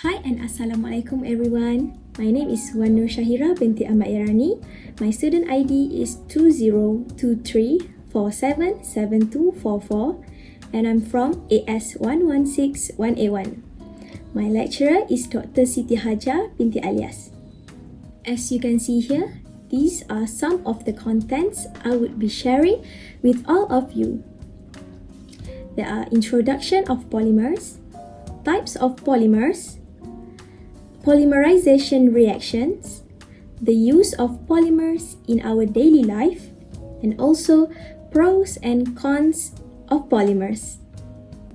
Hi and Assalamualaikum everyone. My name is Wan Nur Shahira binti Ahmad Irani. My student ID is 2023477244 and I'm from AS1161A1. My lecturer is Dr. Siti Hajar binti Alias. As you can see here, these are some of the contents I would be sharing with all of you. There are introduction of polymers, types of polymers, polymerization reactions, the use of polymers in our daily life, and also pros and cons of polymers.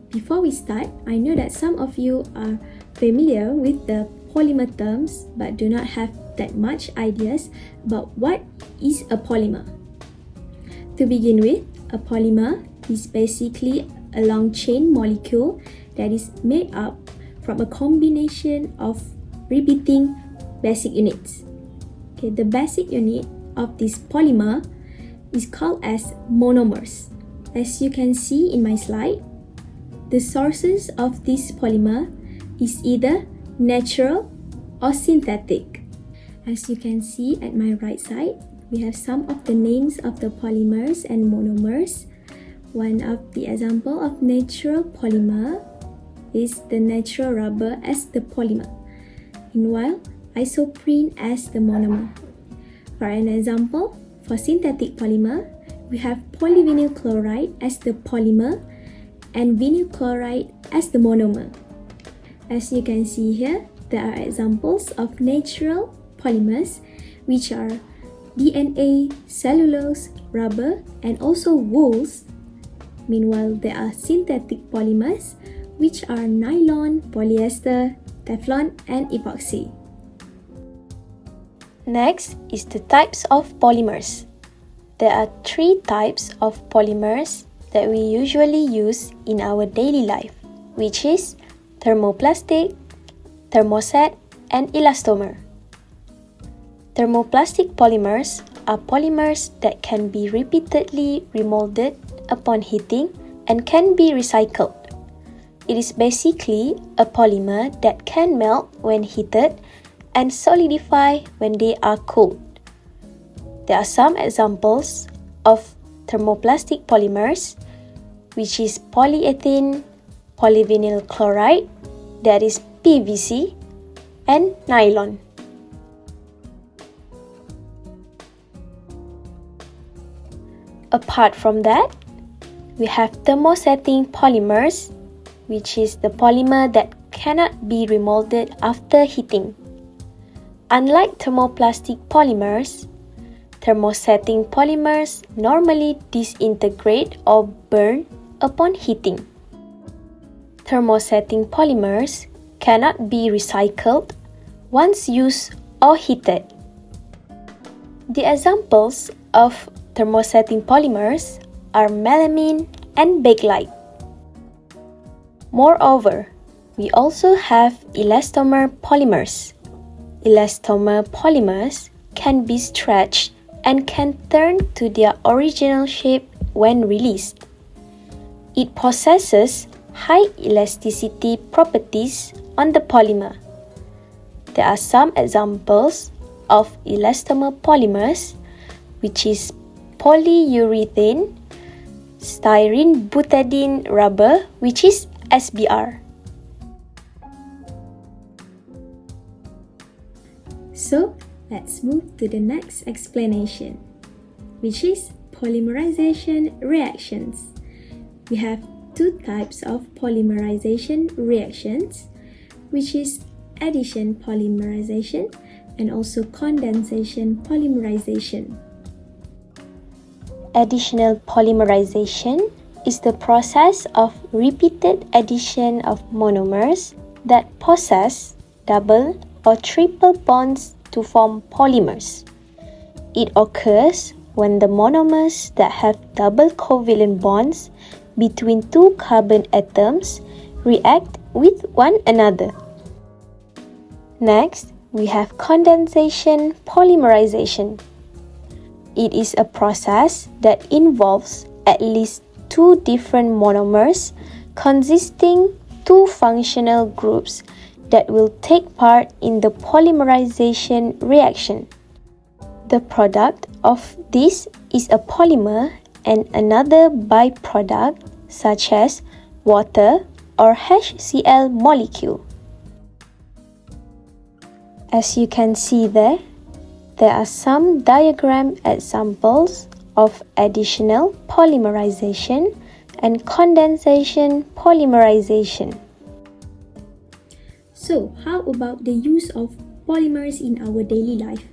Before we start, I know that some of you are familiar with the polymer terms but do not have that much ideas about what is a polymer. To begin with, a polymer is basically a long chain molecule that is made up from a combination of repeating basic units. Okay, the basic unit of this polymer is called as monomers. As you can see in my slide, the sources of this polymer is either natural or synthetic. As you can see at my right side, we have some of the names of the polymers and monomers. One of the example of natural polymer is the natural rubber as the polymer. Meanwhile, isoprene as the monomer. For an example, for synthetic polymer, we have polyvinyl chloride as the polymer and vinyl chloride as the monomer. As you can see here, there are examples of natural polymers which are DNA, cellulose, rubber, and also wools. Meanwhile, there are synthetic polymers which are nylon, polyester, Teflon, and epoxy. Next is the types of polymers. There are three types of polymers that we usually use in our daily life, which is thermoplastic, thermoset, and elastomer. Thermoplastic polymers are polymers that can be repeatedly remolded upon heating and can be recycled. It is basically a polymer that can melt when heated and solidify when they are cooled. There are some examples of thermoplastic polymers, which is polyethylene, polyvinyl chloride, that is PVC, and nylon. Apart from that, we have thermosetting polymers, which is the polymer that cannot be remolded after heating. Unlike thermoplastic polymers, thermosetting polymers normally disintegrate or burn upon heating. Thermosetting polymers cannot be recycled once used or heated. The examples of thermosetting polymers are melamine and bakelite. Moreover, we also have elastomer polymers. Elastomer polymers can be stretched and can turn to their original shape when released. It possesses high elasticity properties on the polymer. There are some examples of elastomer polymers, which is polyurethane, styrene butadiene rubber, which is SBR. So, let's move to the next explanation, which is polymerization reactions. We have two types of polymerization reactions, which is addition polymerization and also condensation polymerization. Additional polymerization is the process of repeated addition of monomers that possess double or triple bonds to form polymers. It occurs when the monomers that have double covalent bonds between two carbon atoms react with one another. Next, we have condensation polymerization. It is a process that involves at least two different monomers consisting two functional groups that will take part in the polymerization reaction. The product of this is a polymer and another byproduct such as water or HCl molecule. As you can see there are some diagram examples of additional polymerization and condensation polymerization. So, how about the use of polymers in our daily life?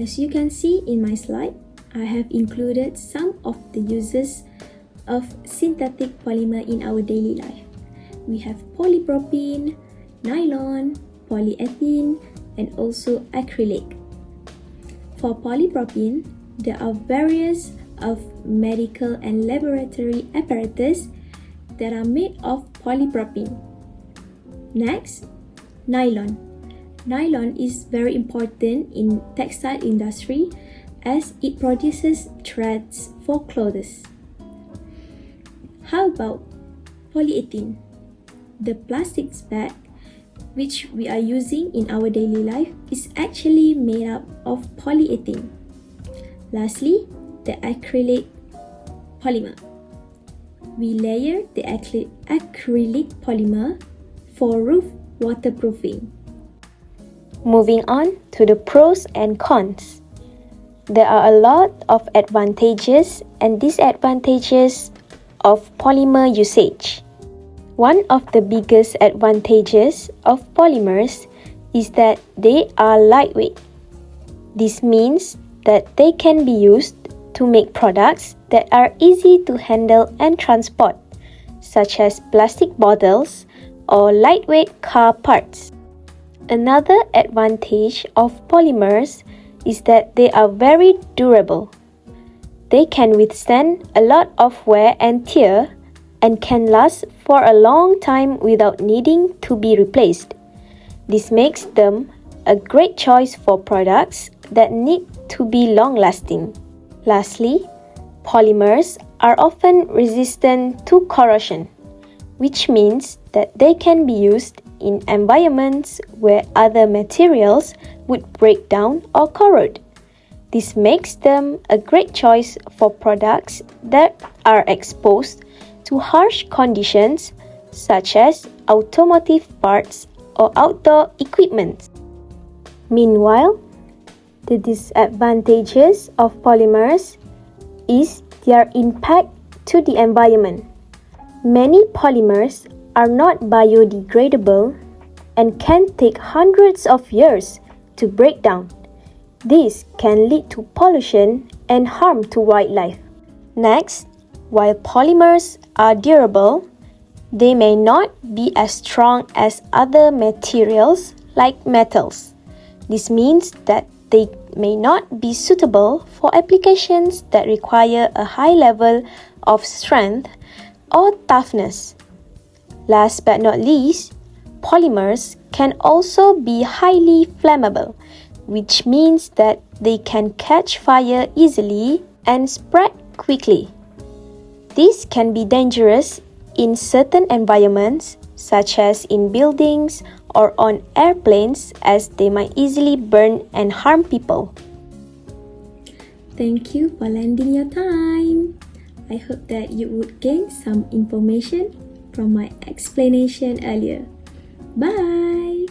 As you can see in my slide, I have included some of the uses of synthetic polymer in our daily life. We have polypropylene, nylon, polyethylene, and also acrylic. For polypropylene, there are various of medical and laboratory apparatus that are made of polypropylene. Next, nylon. Nylon is very important in textile industry as it produces threads for clothes. How about polyethylene? The plastics bag which we are using in our daily life is actually made up of polyethylene. Lastly, the acrylic polymer. We layer the acrylic polymer for roof waterproofing. Moving on to the pros and cons. There are a lot of advantages and disadvantages of polymer usage. One of the biggest advantages of polymers is that they are lightweight. This means that they can be used to make products that are easy to handle and transport, such as plastic bottles or lightweight car parts. Another advantage of polymers is that they are very durable. They can withstand a lot of wear and tear and can last for a long time without needing to be replaced. This makes them a great choice for products that need to be long-lasting. Lastly, polymers are often resistant to corrosion, which means that they can be used in environments where other materials would break down or corrode. This makes them a great choice for products that are exposed to harsh conditions such as automotive parts or outdoor equipment. Meanwhile, the disadvantages of polymers is their impact to the environment. Many polymers are not biodegradable and can take hundreds of years to break down. This can lead to pollution and harm to wildlife. Next, while polymers are durable, they may not be as strong as other materials like metals. This means that they may not be suitable for applications that require a high level of strength or toughness. Last but not least, polymers can also be highly flammable, which means that they can catch fire easily and spread quickly. This can be dangerous in certain environments, such as in buildings or on airplanes, as they might easily burn and harm people. Thank you for lending your time. I hope that you would gain some information from my explanation earlier. Bye!